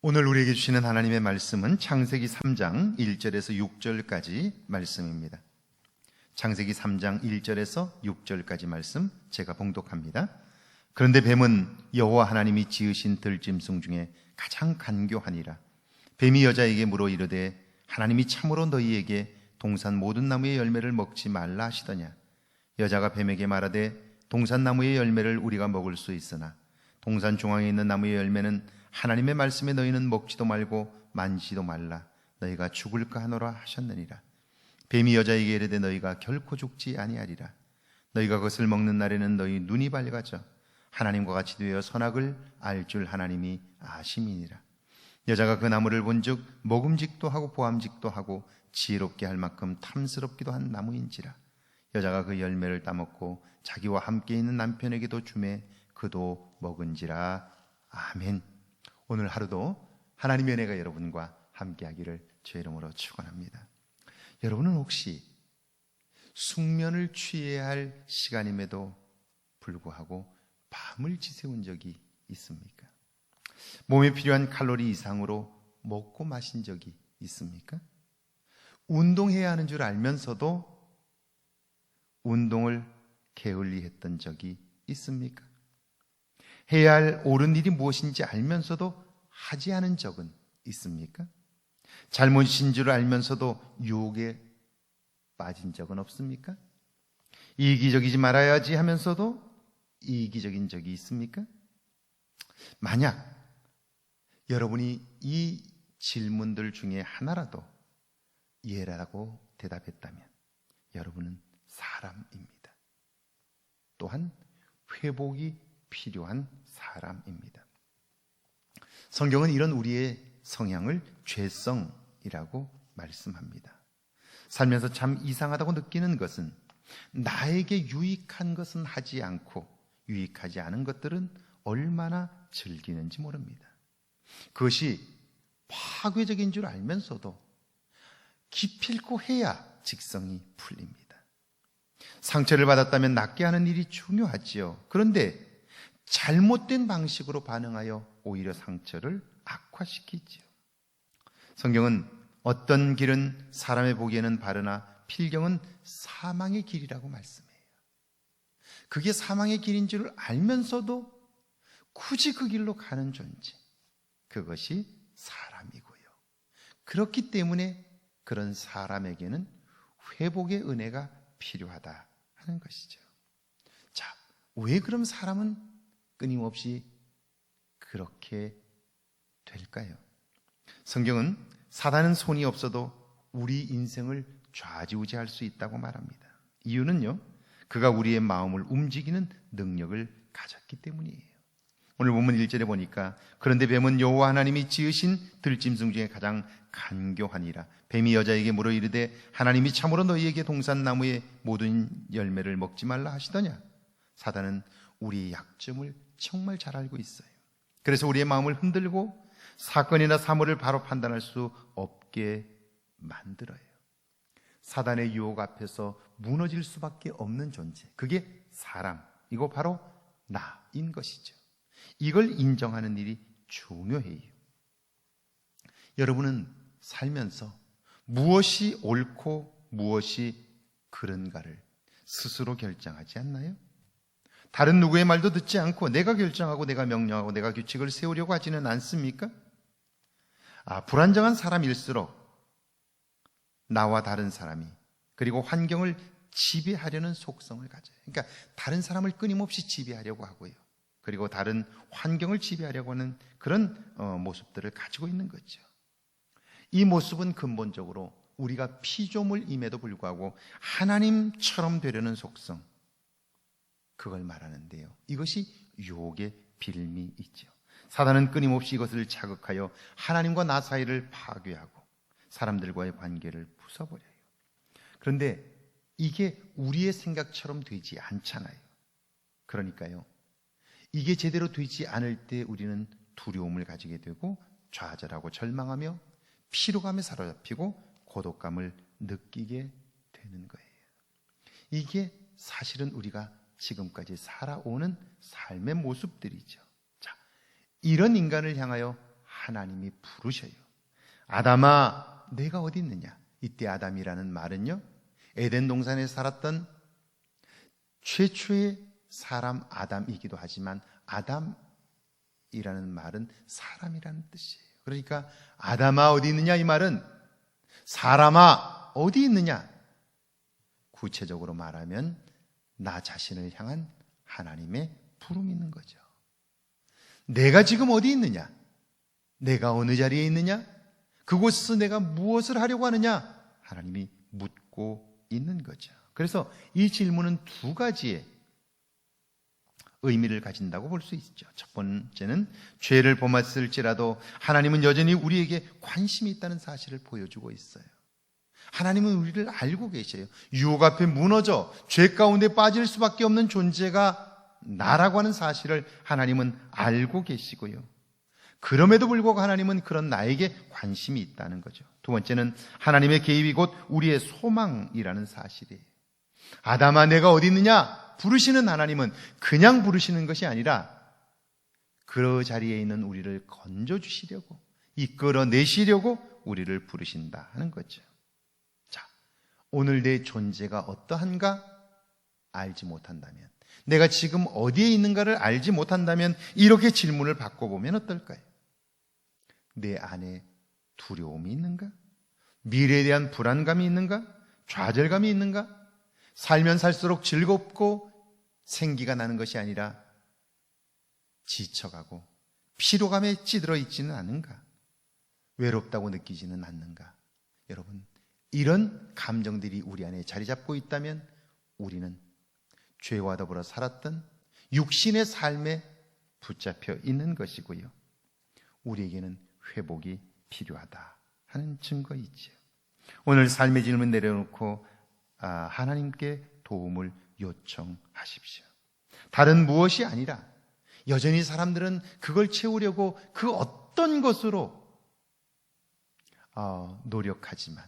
오늘 우리에게 주시는 하나님의 말씀은 창세기 3장 1절에서 6절까지 말씀입니다. 창세기 3장 1절에서 6절까지 말씀 제가 봉독합니다. 그런데 뱀은 여호와 하나님이 지으신 들짐승 중에 가장 간교하니라. 뱀이 여자에게 물어 이르되 하나님이 참으로 너희에게 동산 모든 나무의 열매를 먹지 말라 하시더냐. 여자가 뱀에게 말하되 동산 나무의 열매를 우리가 먹을 수 있으나 동산 중앙에 있는 나무의 열매는 하나님의 말씀에 너희는 먹지도 말고 만지도 말라. 너희가 죽을까 하노라 하셨느니라. 뱀이 여자에게 이르되 너희가 결코 죽지 아니하리라. 너희가 그것을 먹는 날에는 너희 눈이 밝아져 하나님과 같이 되어 선악을 알 줄 하나님이 아심이니라. 여자가 그 나무를 본즉 먹음직도 하고 보암직도 하고 지혜롭게 할 만큼 탐스럽기도 한 나무인지라. 여자가 그 열매를 따먹고 자기와 함께 있는 남편에게도 주매 그도 먹은지라. 아멘. 오늘 하루도 하나님의 은혜가 여러분과 함께하기를 주의 이름으로 축원합니다. 여러분은 혹시 숙면을 취해야 할 시간임에도 불구하고 밤을 지새운 적이 있습니까? 몸에 필요한 칼로리 이상으로 먹고 마신 적이 있습니까? 운동해야 하는 줄 알면서도 운동을 게을리 했던 적이 있습니까? 해야 할 옳은 일이 무엇인지 알면서도 하지 않은 적은 있습니까? 잘못인 줄 알면서도 유혹에 빠진 적은 없습니까? 이기적이지 말아야지 하면서도 이기적인 적이 있습니까? 만약 여러분이 이 질문들 중에 하나라도 예라고 대답했다면 여러분은 사람입니다. 또한 회복이 필요한 사람입니다. 성경은 이런 우리의 성향을 죄성이라고 말씀합니다. 살면서 참 이상하다고 느끼는 것은 나에게 유익한 것은 하지 않고 유익하지 않은 것들은 얼마나 즐기는지 모릅니다. 그것이 파괴적인 줄 알면서도 기필코 해야 직성이 풀립니다. 상처를 받았다면 낫게 하는 일이 중요하지요. 그런데 잘못된 방식으로 반응하여 오히려 상처를 악화시키지요. 성경은 어떤 길은 사람의 보기에는 바르나 필경은 사망의 길이라고 말씀해요. 그게 사망의 길인 줄 알면서도 굳이 그 길로 가는 존재, 그것이 사람이고요. 그렇기 때문에 그런 사람에게는 회복의 은혜가 필요하다 하는 것이죠. 자, 왜 그럼 사람은 끊임없이 그렇게 될까요? 성경은 사단은 손이 없어도 우리 인생을 좌지우지할 수 있다고 말합니다. 이유는요, 그가 우리의 마음을 움직이는 능력을 가졌기 때문이에요. 오늘 본문 1절에 보니까 그런데 뱀은 여호와 하나님이 지으신 들짐승 중에 가장 간교하니라. 뱀이 여자에게 물어 이르되 하나님이 참으로 너희에게 동산나무의 모든 열매를 먹지 말라 하시더냐. 사단은 우리의 약점을 정말 잘 알고 있어요. 그래서 우리의 마음을 흔들고 사건이나 사물을 바로 판단할 수 없게 만들어요. 사단의 유혹 앞에서 무너질 수밖에 없는 존재, 그게 사람, 이거 바로 나인 것이죠. 이걸 인정하는 일이 중요해요. 여러분은 살면서 무엇이 옳고 무엇이 그른가를 스스로 결정하지 않나요? 다른 누구의 말도 듣지 않고 내가 결정하고 내가 명령하고 내가 규칙을 세우려고 하지는 않습니까? 불안정한 사람일수록 나와 다른 사람이 그리고 환경을 지배하려는 속성을 가져요. 그러니까 다른 사람을 끊임없이 지배하려고 하고요. 그리고 다른 환경을 지배하려고 하는 그런 모습들을 가지고 있는 거죠. 이 모습은 근본적으로 우리가 피조물임에도 불구하고 하나님처럼 되려는 속성, 그걸 말하는데요. 이것이 유혹의 빌미이죠. 사단은 끊임없이 이것을 자극하여 하나님과 나 사이를 파괴하고 사람들과의 관계를 부숴버려요. 그런데 이게 우리의 생각처럼 되지 않잖아요. 그러니까요, 이게 제대로 되지 않을 때 우리는 두려움을 가지게 되고 좌절하고 절망하며 피로감에 사로잡히고 고독감을 느끼게 되는 거예요. 이게 사실은 우리가 지금까지 살아오는 삶의 모습들이죠. 자, 이런 인간을 향하여 하나님이 부르셔요. 아담아, 내가 어디 있느냐? 이때 아담이라는 말은요, 에덴 동산에 살았던 최초의 사람 아담이기도 하지만 아담이라는 말은 사람이라는 뜻이에요. 그러니까 아담아 어디 있느냐 이 말은 사람아 어디 있느냐, 구체적으로 말하면 나 자신을 향한 하나님의 부름이 있는 거죠. 내가 지금 어디 있느냐, 내가 어느 자리에 있느냐, 그곳에서 내가 무엇을 하려고 하느냐, 하나님이 묻고 있는 거죠. 그래서 이 질문은 두 가지의 의미를 가진다고 볼 수 있죠. 첫 번째는 죄를 범했을지라도 하나님은 여전히 우리에게 관심이 있다는 사실을 보여주고 있어요. 하나님은 우리를 알고 계셔요. 유혹 앞에 무너져 죄 가운데 빠질 수밖에 없는 존재가 나라고 하는 사실을 하나님은 알고 계시고요. 그럼에도 불구하고 하나님은 그런 나에게 관심이 있다는 거죠. 두 번째는 하나님의 개입이 곧 우리의 소망이라는 사실이에요. 아담아 내가 어디 있느냐 부르시는 하나님은 그냥 부르시는 것이 아니라 그 자리에 있는 우리를 건져주시려고, 이끌어내시려고 우리를 부르신다 하는 거죠. 자, 오늘 내 존재가 어떠한가 알지 못한다면, 내가 지금 어디에 있는가를 알지 못한다면 이렇게 질문을 바꿔보면 어떨까요? 내 안에 두려움이 있는가? 미래에 대한 불안감이 있는가? 좌절감이 있는가? 살면 살수록 즐겁고 생기가 나는 것이 아니라 지쳐가고 피로감에 찌들어 있지는 않은가? 외롭다고 느끼지는 않는가? 여러분, 이런 감정들이 우리 안에 자리 잡고 있다면 우리는 죄와 더불어 살았던 육신의 삶에 붙잡혀 있는 것이고요. 우리에게는 회복이 필요하다 하는 증거이지요. 오늘 삶의 질문 내려놓고 하나님께 도움을 요청하십시오. 다른 무엇이 아니라 여전히 사람들은 그걸 채우려고 그 어떤 것으로 노력하지만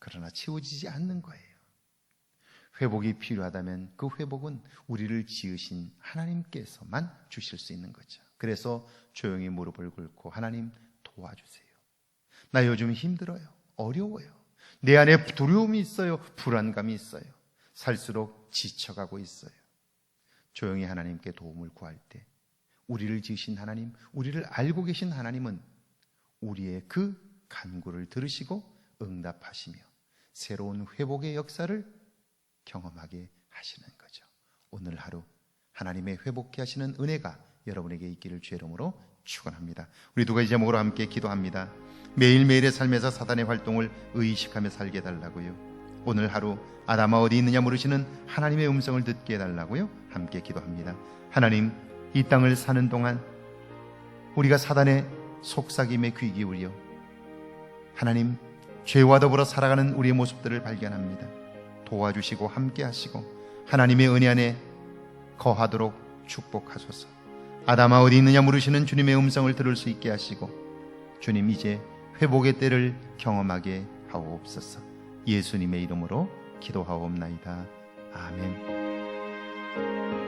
그러나 채워지지 않는 거예요. 회복이 필요하다면 그 회복은 우리를 지으신 하나님께서만 주실 수 있는 거죠. 그래서 조용히 무릎을 꿇고 하나님 도와주세요. 나 요즘 힘들어요. 어려워요. 내 안에 두려움이 있어요. 불안감이 있어요. 살수록 지쳐가고 있어요. 조용히 하나님께 도움을 구할 때 우리를 지으신 하나님, 우리를 알고 계신 하나님은 우리의 그 간구를 들으시고 응답하시며 새로운 회복의 역사를 경험하게 하시는 거죠. 오늘 하루 하나님의 회복케 하시는 은혜가 여러분에게 있기를 주의 이름으로 축원합니다. 우리 두 가지 제목으로 함께 기도합니다. 매일매일의 삶에서 사단의 활동을 의식하며 살게 해달라고요. 오늘 하루 아담아 어디 있느냐 물으시는 하나님의 음성을 듣게 해달라고요. 함께 기도합니다. 하나님, 이 땅을 사는 동안 우리가 사단의 속삭임에 귀 기울여 하나님 죄와 더불어 살아가는 우리의 모습들을 발견합니다. 도와주시고 함께 하시고 하나님의 은혜 안에 거하도록 축복하소서. 아담아 어디 있느냐 물으시는 주님의 음성을 들을 수 있게 하시고 주님 이제 회복의 때를 경험하게 하옵소서. 예수님의 이름으로 기도하옵나이다. 아멘.